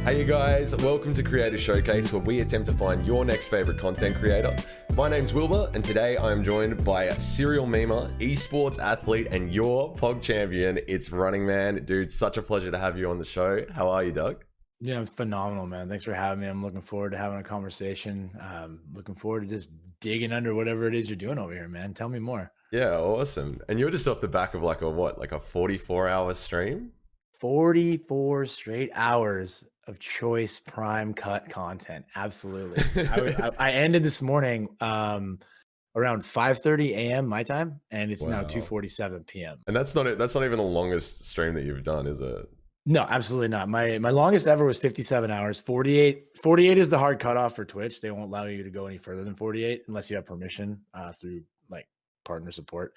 Hey you guys, welcome to Creator Showcase, where we attempt to find your next favorite content creator. My name's Wilbur, and today I am joined by a serial memer, esports athlete, and your POG champion. It's RunningMan. Dude, such a pleasure to have you on the show. How are you, Doug? Yeah, I'm phenomenal, man. Thanks for having me. I'm looking forward to having a conversation. Looking forward to just digging under whatever it is you're doing over here, man. Tell me more. Yeah, awesome. And you're just off the back of like a 44-hour stream? 44 straight hours of choice prime cut content. Absolutely. I ended this morning around 5:30 a.m. my time, and it's now Wow. 2:47 p.m. And that's not even the longest stream that you've done, is it? No, absolutely not. My longest ever was 57 hours. 48 is the hard cutoff for Twitch. They won't allow you to go any further than 48 unless you have permission through like partner support.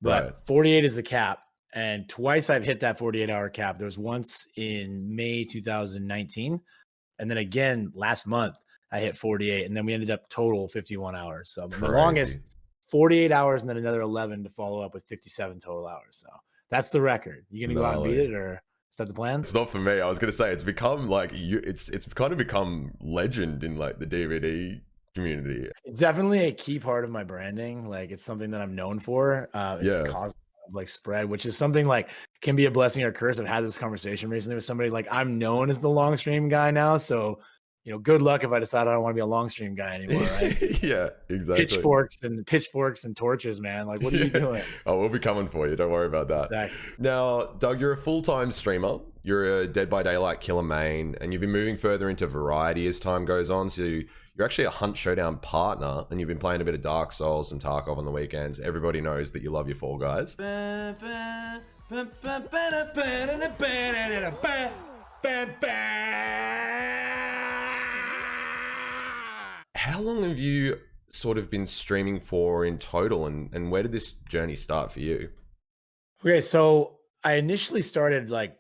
But Right. 48 is the cap. And twice I've hit that 48-hour cap. There was once in May 2019. And then again last month, I hit 48. And then we ended up total 51 hours. So my longest 48 hours and then another 11 to follow up with 57 total hours. So that's the record. You going to go out and beat it, or is that the plan? It's not for me. I was going to say, it's become like it's kind of become legend in like the DVD community. It's definitely a key part of my branding. Like, it's something that I'm known for. It's caused like spread, which is something like can be a blessing or a curse. I've had this conversation recently with somebody. Like, I'm known as the long stream guy now, so good luck if I decide I don't want to be a long stream guy anymore, right? Yeah, exactly. Pitchforks and torches, man. Like, what are you doing? Oh, we'll be coming for you. Don't worry about that. Exactly. Now, Doug, you're a full-time streamer. You're a Dead by Daylight killer main, and you've been moving further into variety as time goes on. So you're actually a Hunt Showdown partner, and you've been playing a bit of Dark Souls and Tarkov on the weekends. Everybody knows that you love your Fall Guys. How long have you sort of been streaming for in total, and where did this journey start for you? Okay, so I initially started like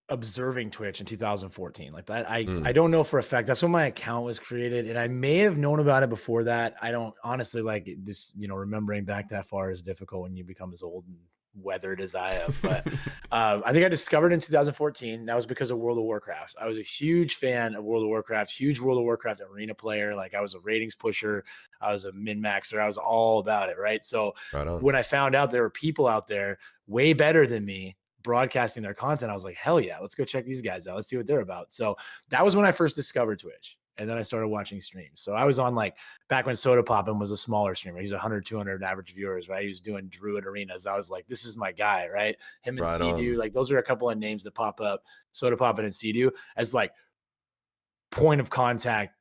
observing Twitch in 2014. Like that, I don't know for a fact. That's when my account was created, and I may have known about it before that. I don't honestly like this. Remembering back that far is difficult when you become as old and weathered as I have. But I think I discovered in 2014. That was because of World of Warcraft. I was a huge fan of World of Warcraft. Huge World of Warcraft arena player. Like, I was a ratings pusher. I was a min-maxer. I was all about it. Right. So when I found out there were people out there way better than me broadcasting their content, I was like, hell yeah, let's go check these guys out. Let's see what they're about. So that was when I first discovered Twitch. And then I started watching streams. So I was on like back when Soda Poppin was a smaller streamer. He's 100, 200 average viewers, right? He was doing Druid arenas. I was like, this is my guy, right? Him and Sea-Doo, like those are a couple of names that pop up, Soda Poppin and Sea-Doo, as like point of contact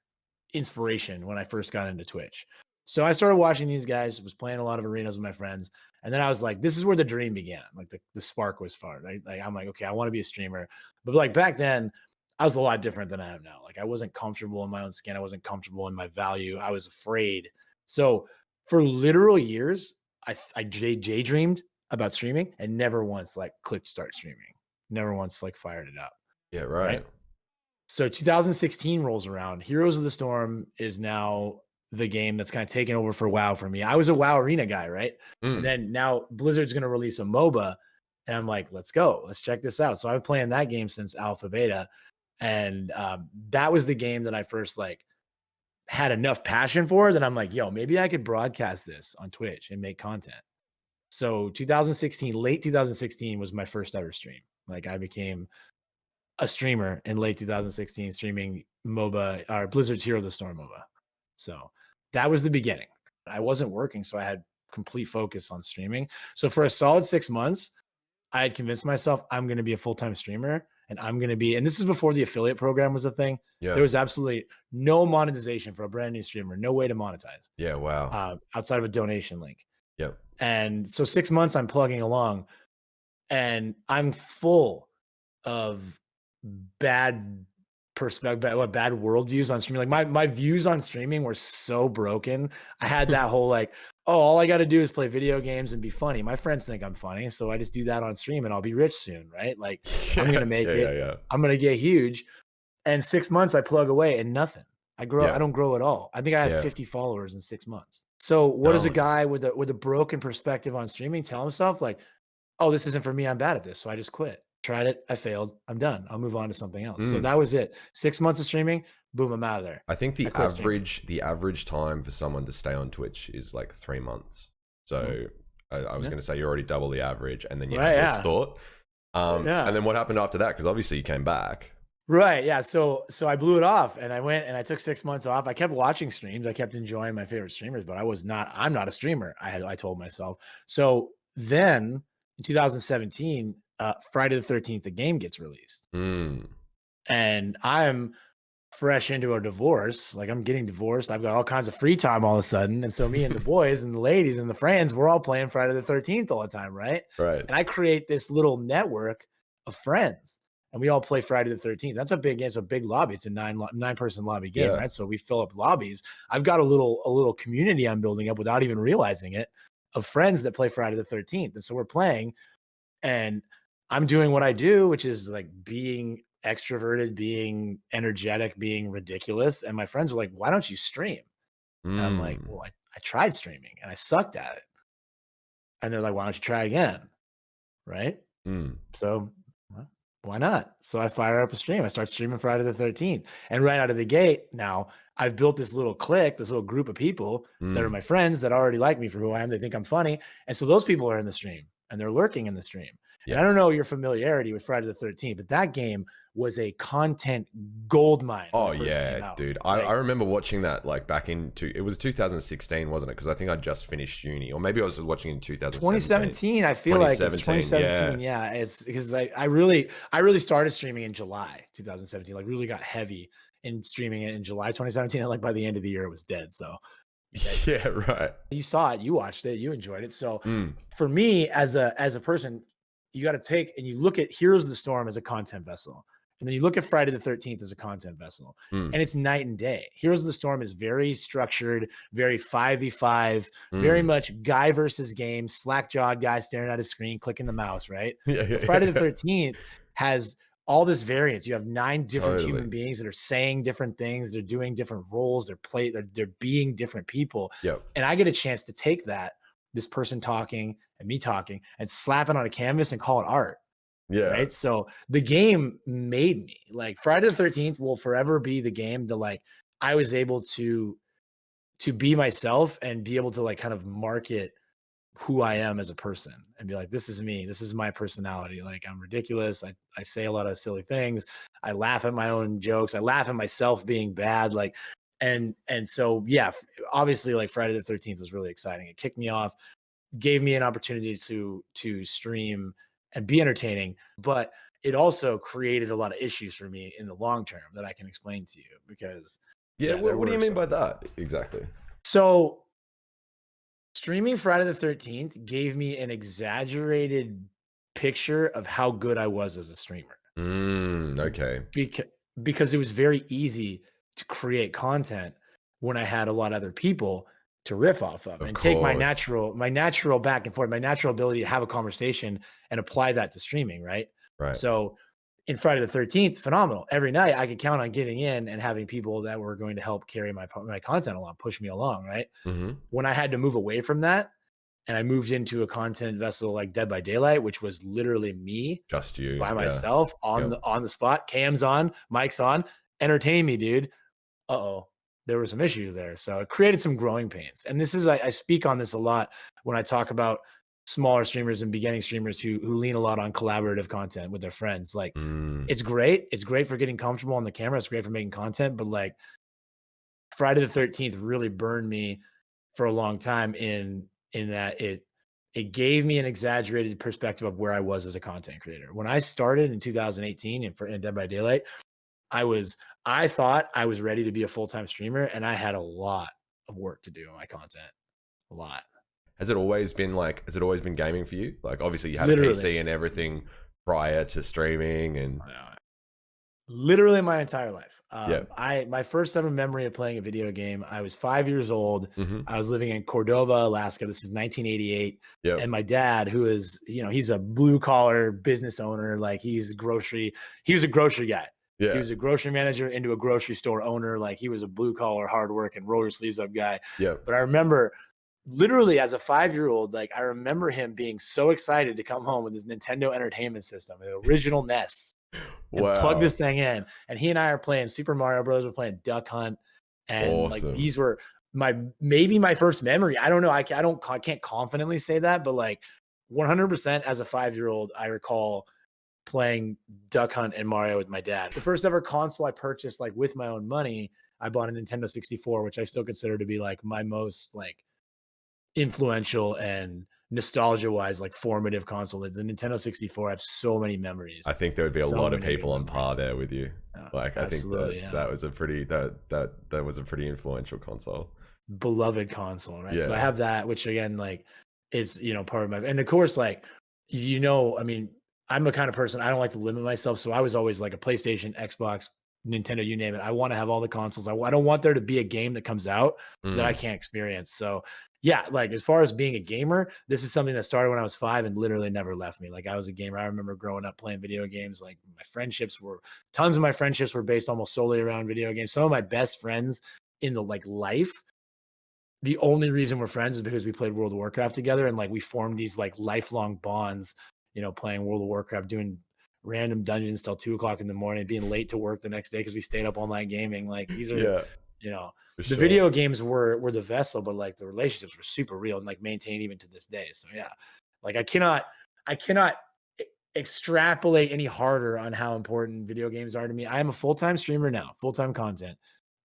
inspiration when I first got into Twitch. So I started watching these guys, was playing a lot of arenas with my friends. And then I was like, this is where the dream began. Like the spark was far, right? Like, I'm like, okay, I want to be a streamer. But like back then, I was a lot different than I am now. Like, I wasn't comfortable in my own skin. I wasn't comfortable in my value. I was afraid. So for literal years, I daydreamed about streaming and never once like clicked start streaming. Never once like fired it up. Yeah, right. So 2016 rolls around. Heroes of the Storm is now the game that's kind of taken over for WoW for me. I was a WoW arena guy, right? And then now Blizzard's going to release a MOBA, and I'm like, let's go. Let's check this out. So I've been playing that game since alpha beta. And that was the game that I first like had enough passion for that I'm like, yo, maybe I could broadcast this on Twitch and make content. So late 2016 was my first ever stream. Like, I became a streamer in late 2016 streaming MOBA, or Blizzard's Hero of the Storm MOBA. So that was the beginning. I wasn't working, so I had complete focus on streaming. So for a solid 6 months, I had convinced myself I'm going to be a full-time streamer. And I'm going to be, and this is before the affiliate program was a thing. Yeah. There was absolutely no monetization for a brand new streamer, no way to monetize. Yeah, wow. Outside of a donation link. Yep. And so 6 months I'm plugging along, and I'm full of bad perspective, bad worldviews on streaming. Like my views on streaming were so broken. I had that whole like, oh, all I got to do is play video games and be funny. My friends think I'm funny, so I just do that on stream and I'll be rich soon, right? Like, I'm going to make it. Yeah. I'm going to get huge. And 6 months I plug away and nothing. I don't grow at all. I think I have 50 followers in 6 months. So what does a guy with a broken perspective on streaming tell himself? Like, oh, this isn't for me. I'm bad at this. So I just quit. Tried it. I failed. I'm done. I'll move on to something else. So Mm. that was it. 6 months of streaming. Boom. I'm out of there. I think I quit streaming. the average time for someone to stay on Twitch is like 3 months. So I was Yeah. going to say you're already double the average, and then you Right. had this Yeah. thought. And Yeah. then what happened after that? Because obviously you came back. Right. Yeah. So I blew it off and I went and I took 6 months off. I kept watching streams. I kept enjoying my favorite streamers, but I'm not a streamer. I told myself. So then in 2017, Friday the 13th, the game gets released. Mm. And I'm fresh into a divorce. Like I'm getting divorced. I've got all kinds of free time all of a sudden. And so me and the boys and the ladies and the friends, we're all playing Friday the 13th all the time. Right. Right. And I create this little network of friends and we all play Friday the 13th. That's a big game. It's a big lobby. It's a nine person lobby game. Yeah. Right. So we fill up lobbies. I've got a little community I'm building up without even realizing it of friends that play Friday the 13th. And so we're playing and I'm doing what I do, which is like being extroverted, being energetic, being ridiculous. And my friends are like, why don't you stream? And I'm like, well, I tried streaming and I sucked at it. And they're like, why don't you try again? Right. So well, why not? So I fire up a stream. I start streaming Friday the 13th. And right out of the gate, now I've built this little clique, this little group of people that are my friends that already like me for who I am. They think I'm funny. And so those people are in the stream and they're lurking in the stream. Yeah. And I don't know your familiarity with Friday the 13th, but that game was a content gold mine. Oh yeah, dude. I remember watching that like back it was 2016, wasn't it? Because I think I just finished uni, or maybe I was watching in 2017. I feel like it's 2017. Yeah, it's because I really started streaming in July 2017. Like really got heavy in streaming it in July 2017, and like by the end of the year it was dead. So yeah, right. You saw it, you watched it, you enjoyed it. So for me as a person, you got to take and you look at Heroes of the Storm as a content vessel. And then you look at Friday the 13th as a content vessel. And it's night and day. Heroes of the Storm is very structured, very 5v5, very much guy versus game, slack-jawed guy staring at his screen, clicking the mouse, right? Friday the 13th has all this variance. You have 9 different human beings that are saying different things. They're doing different roles. They're being different people. And I get a chance to take this person talking and me talking and slap it on a canvas and call it art. Yeah. Right. So the game made me like Friday the 13th will forever be the game that like I was able to be myself and be able to like kind of market who I am as a person and be like, this is me. This is my personality. Like I'm ridiculous. I say a lot of silly things. I laugh at my own jokes. I laugh at myself being bad. Like, and so, yeah, obviously like Friday the 13th was really exciting. It kicked me off, gave me an opportunity to stream and be entertaining, but it also created a lot of issues for me in the long term that I can explain to you because what do you mean by that exactly? So streaming Friday the 13th gave me an exaggerated picture of how good I was as a streamer. Okay. Because it was very easy to create content when I had a lot of other people to riff off of and take my natural back and forth, my natural ability to have a conversation and apply that to streaming. Right. So in Friday the 13th, phenomenal. Every night I could count on getting in and having people that were going to help carry my content along, push me along. Right. When I had to move away from that and I moved into a content vessel like Dead by Daylight, which was literally me, just you by myself on the spot, cams on, mics on, entertain me, dude. There were some issues there. So it created some growing pains. And this is, I speak on this a lot when I talk about smaller streamers and beginning streamers who lean a lot on collaborative content with their friends. Like it's great. It's great for getting comfortable on the camera. It's great for making content, but like Friday the 13th really burned me for a long time in that it gave me an exaggerated perspective of where I was as a content creator. When I started in 2018 in Dead by Daylight, I thought I was ready to be a full-time streamer and I had a lot of work to do on my content. A lot. Has it always been gaming for you? Like obviously you had a PC and everything prior to streaming and literally my entire life. My first ever memory of playing a video game, I was 5 years old. I was living in Cordova, Alaska. This is 1988. And my dad, who is, he's a blue collar business owner. Like he was a grocery guy. He was a grocery manager into a grocery store owner. Like he was a blue collar, hard work and roll your sleeves up guy. But I remember literally as a 5-year-old, like I remember him being so excited to come home with his Nintendo Entertainment System, the original NES, and plug Wow. this thing in. And he and I are playing Super Mario Brothers. We're playing Duck Hunt, and like Awesome. these were maybe my first memory. I don't know. I can't confidently say that, but like 100% as a 5-year-old, I recall playing Duck Hunt and Mario with my dad. The first ever console I purchased like with my own money, I bought a Nintendo 64, which I still consider to be like my most like influential and nostalgia wise, like formative console. The Nintendo 64, I have so many memories. I think there would be a So lot of many good people on par memories. there with you. Yeah, Like I think absolutely. that Yeah. that was a pretty that was a pretty influential console. Beloved console, right? So I Yeah. have that, which again, like is, part of my, and of course, like, I mean, I'm the kind of person, I don't like to limit myself. So I was always like a PlayStation, Xbox, Nintendo, you name it. I want to have all the consoles. I don't want there to be a game that comes out that I Mm. can't experience. So yeah, like as far as being a gamer, this is something that started when I was 5 and literally never left me. Like I was a gamer. I remember growing up playing video games. Like tons of my friendships were based almost solely around video games. Some of my best friends in the like life, the only reason we're friends is because we played World of Warcraft together, and like we formed these like lifelong bonds, playing World of Warcraft, doing random dungeons till 2 o'clock in the morning, being late to work the next day because we stayed up all night gaming. Like these are, Yeah, you know, for the sure. video games were the vessel, but like the relationships were super real and like maintained even to this day. So yeah, like I cannot extrapolate any harder on how important video games are to me. I am a full-time streamer now, full-time content,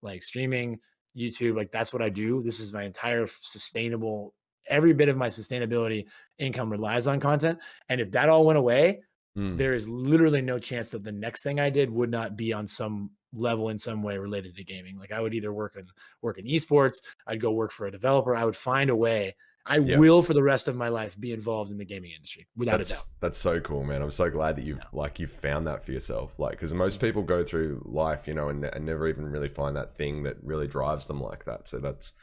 like streaming, YouTube, like that's what I do. This is my entire sustainable, every bit of my sustainability income relies on content. And if that all went away, Mm. there is literally no chance that the next thing I did would not be on some level in some way related to gaming. Like I would either work in esports, I'd go work for a developer, I would find a way. I Yeah. will for the rest of my life be involved in the gaming industry without a doubt. That's so cool, man. I'm so glad that you've found that for yourself. Like, because most people go through life, and never even really find that thing that really drives them like that. So that's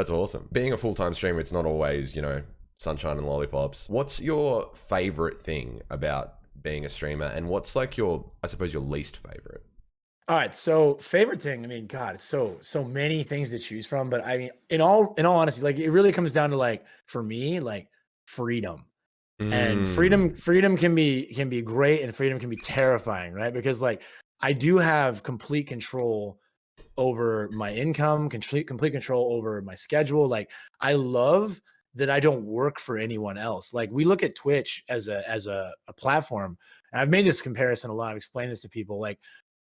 awesome. Being a full-time streamer, it's not always, sunshine and lollipops. What's your favorite thing about being a streamer, and what's like I suppose your least favorite? All right, so favorite thing, I mean, God, it's so many things to choose from, but I mean, in all honesty, like it really comes down to like for me, like freedom. And freedom Mm. freedom can be great and freedom can be terrifying, right? Because like I do have complete control over my income, complete control over my schedule. Like I love that I don't work for anyone else. Like we look at Twitch as a platform, and I've made this comparison a lot. I've explained this to people. Like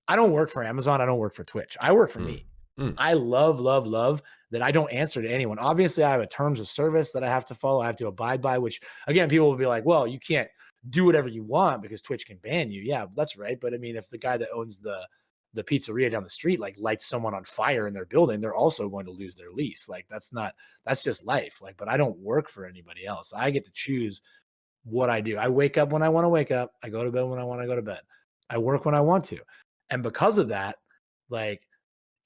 I don't work for Amazon. I don't work for Twitch. I work for Mm. me. Mm. I love, love, love that I don't answer to anyone. Obviously, I have a terms of service that I have to follow. I have to abide by, which again, people will be like, well, you can't do whatever you want because Twitch can ban you. Yeah, that's right. But I mean, if the guy that owns the pizzeria down the street like lights someone on fire in their building, they're also going to lose their lease. Like that's just life. Like, but I don't work for anybody else. I get to choose what I do. I wake up when I want to wake up. I go to bed when I want to go to bed. I work when I want to. And because of that, like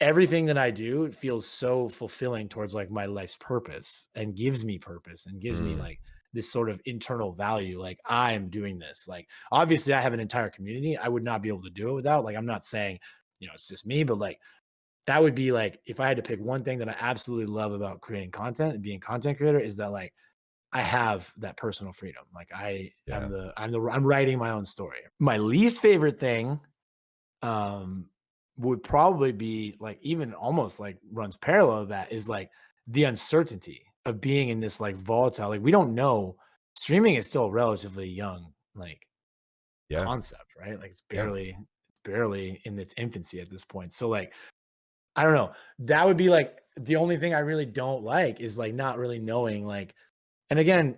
everything that I do feels so fulfilling towards like my life's purpose and gives me purpose and gives me Mm. like this sort of internal value. Like I'm doing this. Like obviously I have an entire community. I would not be able to do it without. Like I'm not saying, it's just me, but like that would be like if I had to pick one thing that I absolutely love about creating content and being a content creator is that like I have that personal freedom. Like Yeah. I'm writing my own story. My least favorite thing um would probably be like even almost like runs parallel to that is like the uncertainty of being in this like volatile, like we don't know, streaming is still a relatively young like Yeah. concept, right? Like it's Yeah. barely in its infancy at this point. So like I don't know, that would be like the only thing I really don't like is like not really knowing like, and again,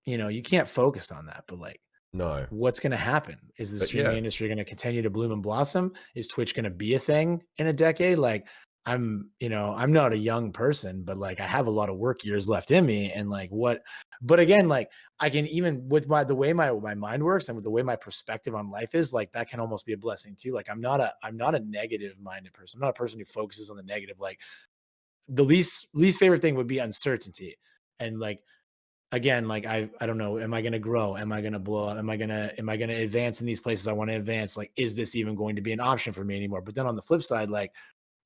you can't focus on that, but like No. what's going to happen? Is the But streaming yeah. industry going to continue to bloom and blossom? Is Twitch going to be a thing in a decade? Like I'm not a young person, but like I have a lot of work years left in me and like but again, like I can even with the way my mind works and with the way my perspective on life is, like that can almost be a blessing too. Like I'm not a negative minded person. I'm not a person who focuses on the negative. Like the least favorite thing would be uncertainty. And like again, like I don't know, am I going to grow? Am I going to blow up? Am I going to advance in these places I want to advance? Like, is this even going to be an option for me anymore? But then on the flip side, like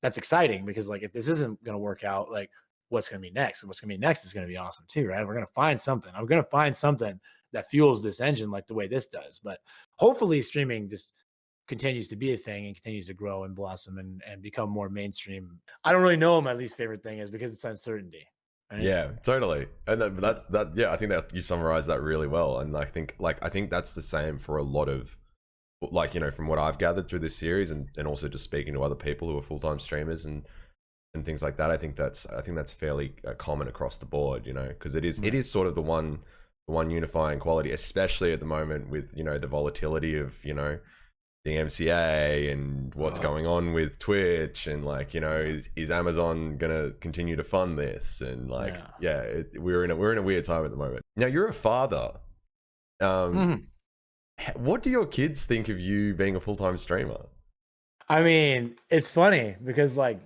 that's exciting because like if this isn't going to work out, like what's going to be next. And what's going to be next is going to be awesome too, right? We're going to find something. I'm going to find something that fuels this engine like the way this does. But hopefully streaming just continues to be a thing and continues to grow and blossom and become more mainstream. I don't really know what my least favorite thing is because it's uncertainty. Right? Yeah, totally. And that's yeah, I think that you summarized that really well. And I think that's the same for a lot of, like, you know, from what I've gathered through this series and also just speaking to other people who are full-time streamers and things like that. I think that's fairly common across the board, you know, because it is sort of the one unifying quality, especially at the moment with, you know, the volatility of, you know, the MCA and what's going on with Twitch and, like, you know, is Amazon gonna continue to fund this? And like, we're in a weird time at the moment. Now you're a father. What do your kids think of you being a full-time streamer? I mean, it's funny because like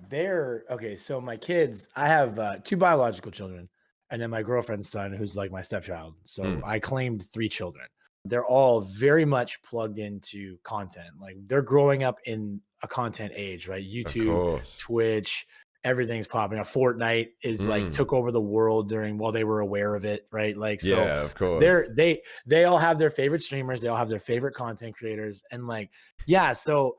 so my kids, I have 2 biological children and then my girlfriend's son, who's like my stepchild. So I claimed 3 children. They're all very much plugged into content. Like they're growing up in a content age, right? YouTube, Twitch, everything's popping up. Fortnite is like took over the world while they were aware of it, right? Like, so yeah, of course. They all have their favorite streamers. They all have their favorite content creators. And like, yeah. So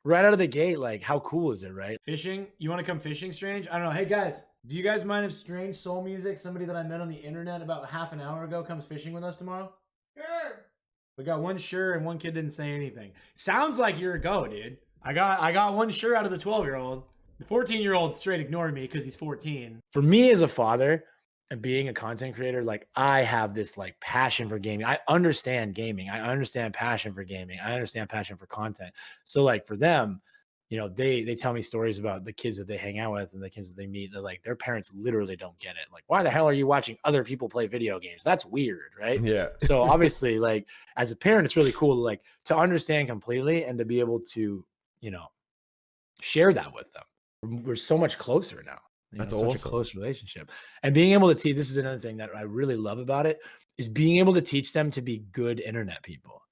right out of the gate, like how cool is it, right? Fishing. You want to come fishing, Strange? I don't know. Hey guys, do you guys mind if Strange Soul Music, somebody that I met on the internet about half an hour ago, comes fishing with us tomorrow? Sure. We got one sure and one kid didn't say anything. Sounds like you're a go, dude. I got one sure out of the 12-year-old. The 14-year-old straight ignored me because he's 14. For me as a father and being a content creator, like I have this like passion for gaming. I understand gaming. I understand passion for gaming. I understand passion for content. So like for them, you know, they tell me stories about the kids that they hang out with and the kids that they meet. They're like, their parents literally don't get it. Like, why the hell are you watching other people play video games? That's weird, right? Yeah. So obviously, like as a parent, it's really cool to like to understand completely and to be able to, you know, share that with them. We're so much closer now. That's awesome. Such a close relationship. And being able to teach, this is another thing that I really love about it, is being able to teach them to be good internet people,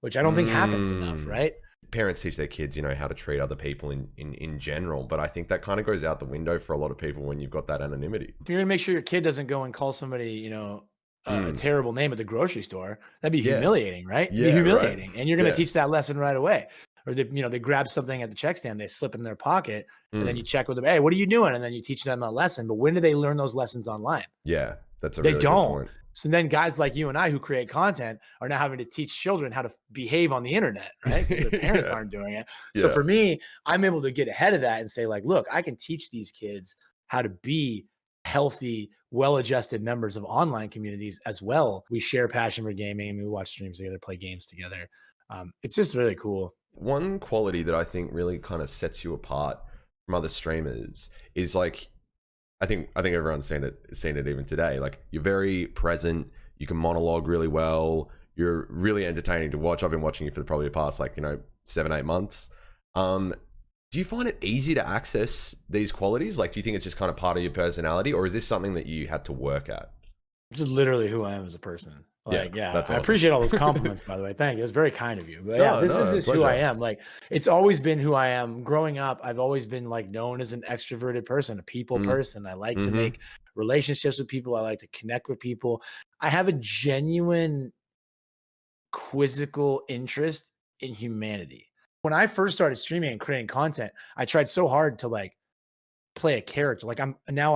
which I don't think happens enough, right? Parents teach their kids, you know, how to treat other people in general, but I think that kind of goes out the window for a lot of people when you've got that anonymity. If you're gonna make sure your kid doesn't go and call somebody, you know, a terrible name at the grocery store, that'd be humiliating, right? Yeah, be humiliating. Right. And you're gonna teach that lesson right away. Or they grab something at the check stand, they slip in their pocket, and then you check with them, hey, what are you doing? And then you teach them a lesson. But when do they learn those lessons online? Yeah, that's a they really don't. Good point. So then guys like you and I who create content are now having to teach children how to behave on the internet, right? Because their parents aren't doing it. So for me, I'm able to get ahead of that and say like, look, I can teach these kids how to be healthy, well-adjusted members of online communities as well. We share passion for gaming. We watch streams together, play games together. It's just really cool. One quality that I think really kind of sets you apart from other streamers is like, I think everyone's seen it even today. Like you're very present. You can monologue really well. You're really entertaining to watch. I've been watching you for probably the past 7-8 months. Do you find it easy to access these qualities? Like, do you think it's just kind of part of your personality, or is this something that you had to work at? This is literally who I am as a person. Like, that's awesome. I appreciate all those compliments, by the way. Thank you. It's very kind of you. But this is who I am. Like, it's always been who I am. Growing up, I've always been like known as an extroverted person, a people person. I like to make relationships with people. I like to connect with people. I have a genuine quizzical interest in humanity. When I first started streaming and creating content, I tried so hard to like play a character. Like I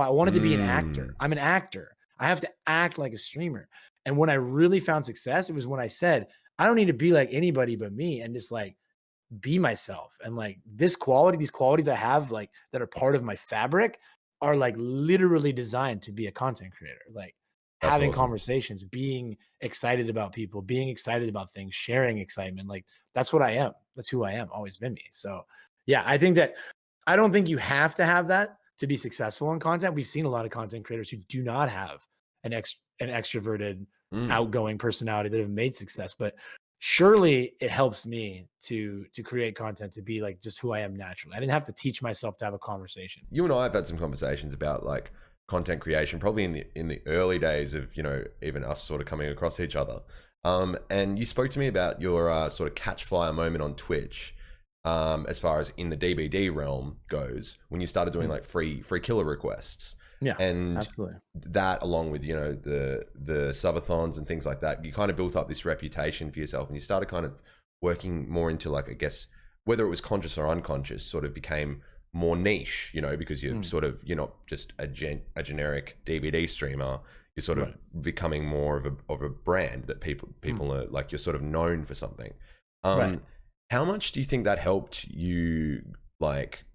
wanted to be an actor. I'm an actor. I have to act like a streamer. And when I really found success, it was when I said, I don't need to be like anybody but me and just like be myself. And like these qualities I have like that are part of my fabric are like literally designed to be a content creator. Like that's having conversations, being excited about people, being excited about things, sharing excitement. Like that's what I am. That's who I am. Always been me. So yeah, I don't think you have to have that to be successful in content. We've seen a lot of content creators who do not have an extroverted, outgoing personality that have made success, but surely it helps me to create content, to be like just who I am naturally. I didn't have to teach myself to have a conversation. You and I have had some conversations about like content creation, probably in the early days of, you know, even us sort of coming across each other. And you spoke to me about your sort of catch fire moment on Twitch, as far as in the DBD realm goes, when you started doing like free killer requests. Yeah, And absolutely. that, along with, you know, the subathons and things like that, you kind of built up this reputation for yourself, and you started kind of working more into, like, I guess, whether it was conscious or unconscious, sort of became more niche, you know, because you're sort of, you're not just a generic DVD streamer. You're sort of becoming more of a brand that people are like, you're sort of known for something. Right. How much do you think that helped you, like,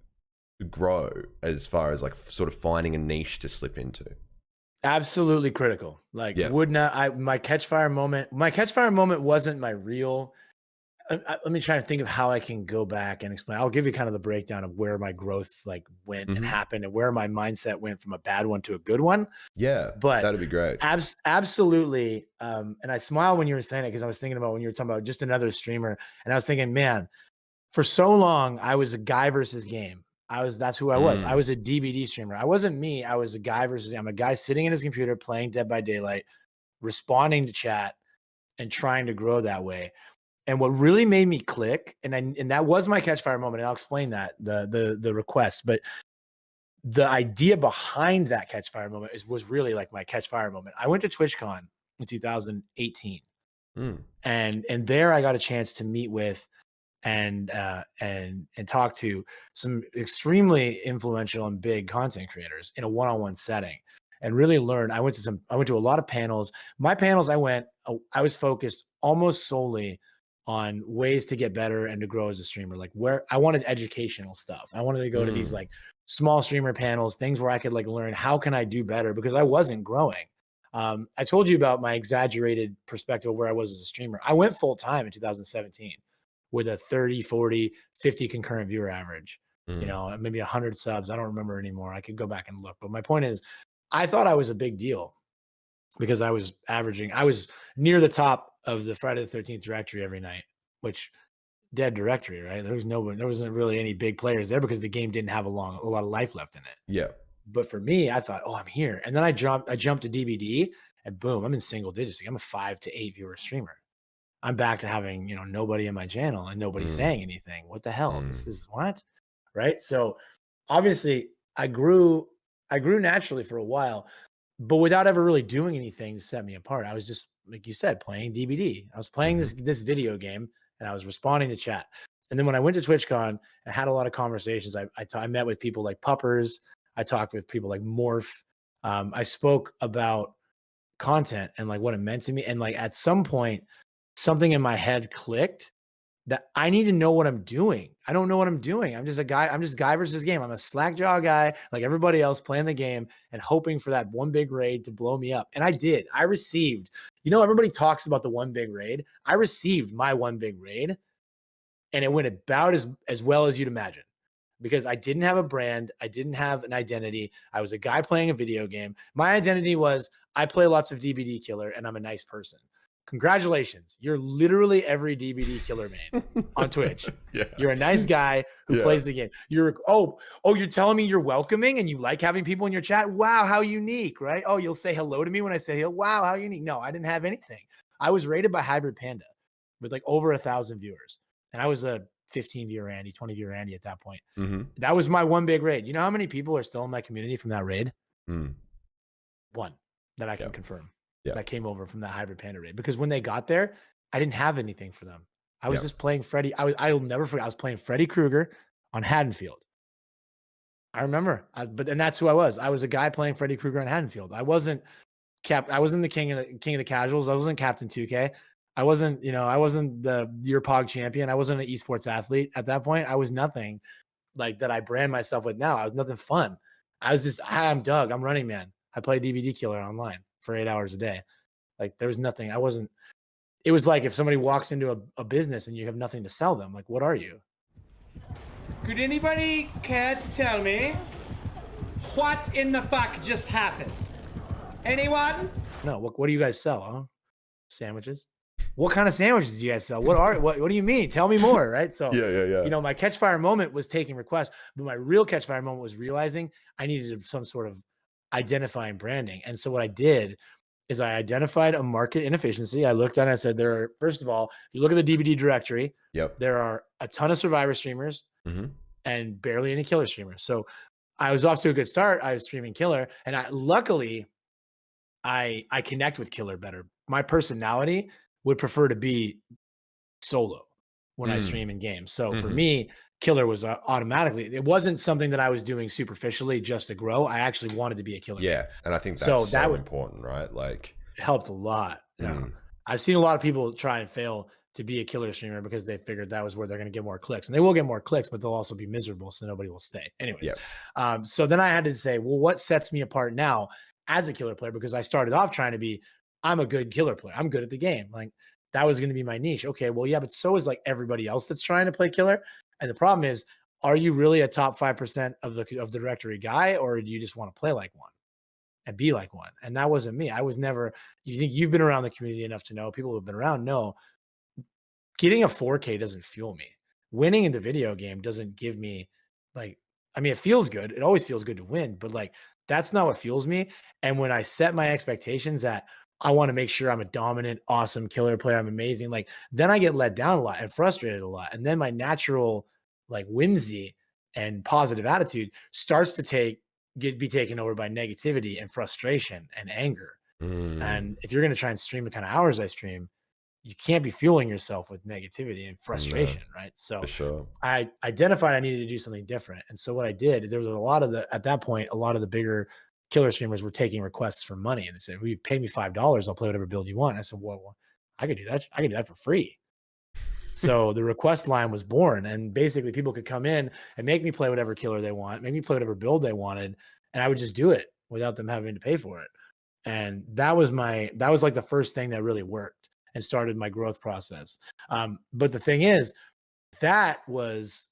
grow as far as, like, sort of finding a niche to slip into? Absolutely critical. Like, Yeah. my catch fire moment wasn't my real. Let me try and think of how I can go back and explain. I'll give you kind of the breakdown of where my growth like went and happened, and where my mindset went from a bad one to a good one. Yeah, But that'd be great. absolutely. And I smile when you were saying it, because I was thinking about when you were talking about just another streamer, and I was thinking, man, for so long I was a guy versus game. That's who I was. I was a DBD streamer. I wasn't me. I was a guy versus. I'm a guy sitting in his computer playing Dead by Daylight, responding to chat, and trying to grow that way. And what really made me click, and that was my catch fire moment, and I'll explain that, the request, but the idea behind that catch fire moment was really like my catch fire moment. I went to TwitchCon in 2018, and there I got a chance to meet with and talk to some extremely influential and big content creators in a one-on-one setting, and really learn. I went to a lot of panels. My panels, I was focused almost solely on ways to get better and to grow as a streamer. Like, where I wanted educational stuff. I wanted to go to these like small streamer panels, things where I could like learn how can I do better, because I wasn't growing. I told you about my exaggerated perspective of where I was as a streamer. I went full time in 2017 with a 30, 40, 50 concurrent viewer average, you know, maybe 100 subs. I don't remember anymore. I could go back and look. But my point is, I thought I was a big deal because I was near the top of the Friday the 13th directory every night, which dead directory, right? There wasn't really any big players there because the game didn't have a lot of life left in it. Yeah. But for me, I thought, oh, I'm here. And then I jumped to DBD, and boom, I'm in single digits. I'm a 5 to 8 viewer streamer. I'm back to having, you know, nobody in my channel and nobody saying anything. What the hell? This is what? Right? So obviously I grew naturally for a while, but without ever really doing anything to set me apart. I was just, like you said, playing DBD. I was playing this video game, and I was responding to chat. And then when I went to TwitchCon, I had a lot of conversations. I met with people like Puppers. I talked with people like Morph. I spoke about content and like what it meant to me. And like at some point, something in my head clicked that I need to know what I'm doing. I don't know what I'm doing. I'm just guy versus game. I'm a slackjaw guy like everybody else, playing the game and hoping for that one big raid to blow me up. And I did. I received, you know, everybody talks about the one big raid. I received my one big raid, and it went about as well as you'd imagine, because I didn't have a brand. I didn't have an identity. I was a guy playing a video game. My identity was I play lots of DBD killer and I'm a nice person. Congratulations. You're literally every DBD killer main on Twitch. Yeah. You're a nice guy who plays the game. You're telling me you're welcoming and you like having people in your chat? Wow, how unique, right? Oh, you'll say hello to me when I say hello. Wow, how unique. No, I didn't have anything. I was rated by Hybrid Panda with like over 1,000 viewers. And I was a 15 viewer Andy, 20 viewer Andy at that point. That was my one big raid. You know how many people are still in my community from that raid? One that I can confirm. That came over from that Hybrid Panda raid, because when they got there, I didn't have anything for them. I was just playing Freddy. I'll never forget. I was playing Freddy Krueger on Haddonfield. I remember, and that's who I was. I was a guy playing Freddy Krueger on Haddonfield. I wasn't the king of the casuals. I wasn't Captain 2K. I wasn't the your Pog champion. I wasn't an esports athlete at that point. I was nothing like that I brand myself with now. I was nothing fun. I was just, hi, I'm Doug. I'm Running Man. I play DVD Killer online for 8 hours a day. Like, there was nothing. It was like if somebody walks into a business and you have nothing to sell them, like, what are you? Could anybody care to tell me what in the fuck just happened? Anyone? No, what do you guys sell, huh? Sandwiches? What kind of sandwiches do you guys sell? What do you mean? Tell me more, right? So yeah. You know, my catch fire moment was taking requests, but my real catch fire moment was realizing I needed some sort of identifying branding. And so what I did is I identified a market inefficiency. I looked at it and I said, first of all, if you look at the DVD directory, there are a ton of Survivor streamers and barely any killer streamers. So I was off to a good start. I was streaming Killer, and luckily I connect with Killer better. My personality would prefer to be solo when I stream in games. So for me, Killer was automatically, it wasn't something that I was doing superficially just to grow. I actually wanted to be a Killer. Yeah. And I think that's so important, right? Like, it helped a lot. Yeah. I've seen a lot of people try and fail to be a Killer streamer because they figured that was where they're going to get more clicks, and they will get more clicks, but they'll also be miserable. So nobody will stay anyways. So then I had to say, well, what sets me apart now as a Killer player? Because I started off trying to be, I'm a good Killer player. I'm good at the game. Like, that was going to be my niche. Okay, well, yeah, but so is like everybody else that's trying to play Killer. And the problem is, are you really a top 5% of the directory guy, or do you just want to play like one and be like one? And that wasn't me. I was never. You think you've been around the community enough to know, people who've been around know, getting a 4K doesn't fuel me. Winning in the video game doesn't give me, like, I mean, it feels good. It always feels good to win, but like, that's not what fuels me. And when I set my expectations at, I want to make sure I'm a dominant, awesome Killer player, I'm amazing, like, then I get let down a lot and frustrated a lot. And then my natural, like, whimsy and positive attitude starts to be taken over by negativity and frustration and anger. And if you're going to try and stream the kind of hours I stream, you can't be fueling yourself with negativity and frustration, right? So for sure. I identified I needed to do something different. And so what I did, there was at that point, a lot of the bigger Killer streamers were taking requests for money, and they said, well, you pay me $5, I'll play whatever build you want. I said, well, I could do that. I could do that for free. So the request line was born, and basically people could come in and make me play whatever Killer they want, make me play whatever build they wanted, and I would just do it without them having to pay for it. And that was like the first thing that really worked and started my growth process. But the thing is, that was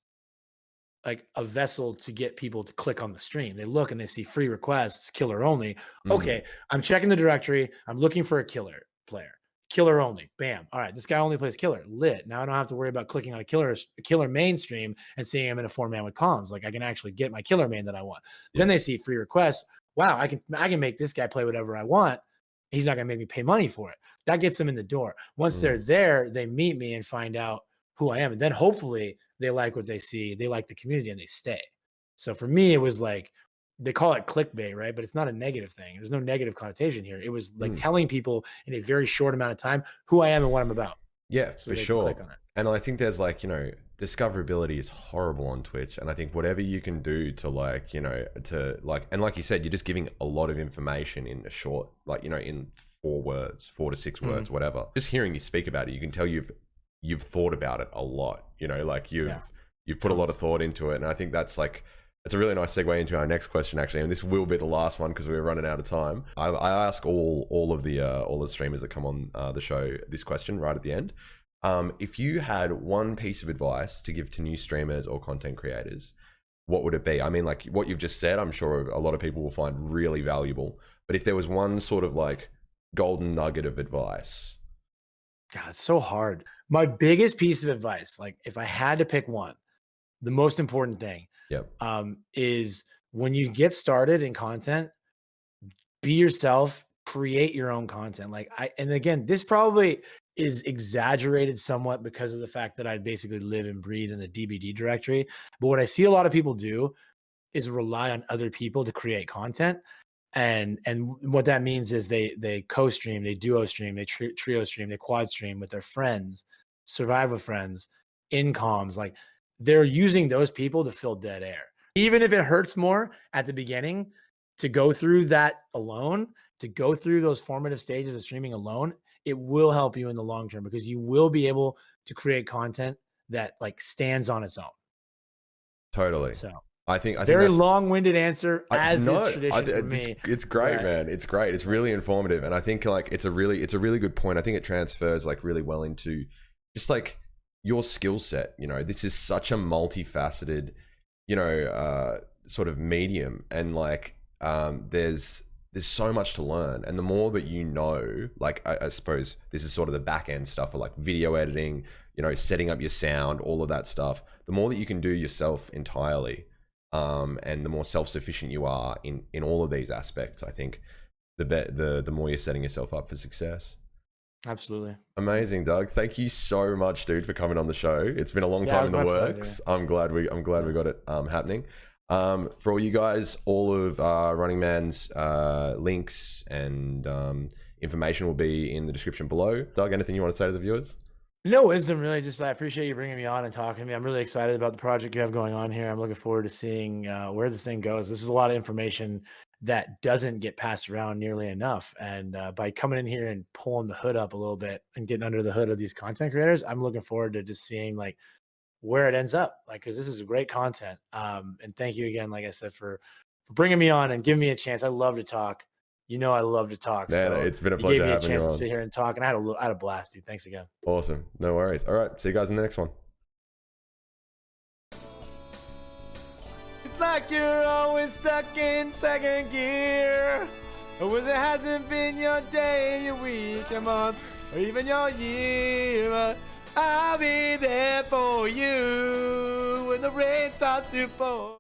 like a vessel to get people to click on the stream. They look and they see free requests, Killer only. Okay, I'm checking the directory. I'm looking for a Killer player. Killer only. Bam. All right, this guy only plays Killer. Lit. Now I don't have to worry about clicking on a Killer main stream and seeing him in a 4-man with comms. Like, I can actually get my Killer main that I want. Then they see free requests. Wow, I can make this guy play whatever I want. He's not going to make me pay money for it. That gets them in the door. Once they're there, they meet me and find out who I am. And then hopefully they like what they see. They like the community and they stay. So for me, it was like, they call it clickbait, right? But it's not a negative thing. There's no negative connotation here. It was like telling people in a very short amount of time who I am and what I'm about. Yeah, so for sure. And I think there's like, discoverability is horrible on Twitch. And I think whatever you can do to like, and like you said, you're just giving a lot of information in a short, like, in 4 to 6 words, whatever. Just hearing you speak about it, you can tell you've thought about it a lot, like you've put a lot of thought into it. And I think that's like, it's a really nice segue into our next question, actually, and this will be the last one because we're running out of time. I ask all the streamers that come on the show this question right at the end. If you had one piece of advice to give to new streamers or content creators, what would it be? I mean, like what you've just said, I'm sure a lot of people will find really valuable. But if there was one sort of like golden nugget of advice. God, it's so hard. My biggest piece of advice, like if I had to pick one, the most important thing is when you get started in content, be yourself, create your own content. And again, this probably is exaggerated somewhat because of the fact that I basically live and breathe in the DBD directory. But what I see a lot of people do is rely on other people to create content. And what that means is they co-stream, they duo stream, they trio stream, they quad stream with their friends, survive with friends, in comms. Like, they're using those people to fill dead air. Even if it hurts more at the beginning to go through that alone, to go through those formative stages of streaming alone, it will help you in the long term because you will be able to create content that like stands on its own. Totally. So I think very long-winded answer is tradition for me. It's great, man. It's great. It's really informative. And I think like it's a really good point. I think it transfers like really well into just like your skill set. This is such a multifaceted, sort of medium. And like there's so much to learn. And the more that like I suppose this is sort of the back end stuff for like video editing, setting up your sound, all of that stuff. The more that you can do yourself entirely, and the more self-sufficient you are in all of these aspects, I think the more you're setting yourself up for success. Absolutely. Amazing, Doug. Thank you so much, dude, for coming on the show. It's been a long time in the works. I'm glad we got it happening. For all you guys, all of Running Man's links and information will be in the description below. Doug, anything you want to say to the viewers? No wisdom, really. Just I appreciate you bringing me on and talking to me. I'm really excited about the project you have going on here. I'm looking forward to seeing where this thing goes. This is a lot of information that doesn't get passed around nearly enough. And by coming in here and pulling the hood up a little bit and getting under the hood of these content creators, I'm looking forward to just seeing like where it ends up. Like, because this is great content. And thank you again, like I said, for bringing me on and giving me a chance. I love to talk. You know, I love to talk. Man, so it's been a you pleasure gave me a having you chance to on. sit here and talk, and I had a blast, dude. Thanks again. Awesome. No worries. All right. See you guys in the next one. It's like you're always stuck in second gear. Or was it hasn't been your day, your week, your month, or even your year. But I'll be there for you when the rain starts to fall.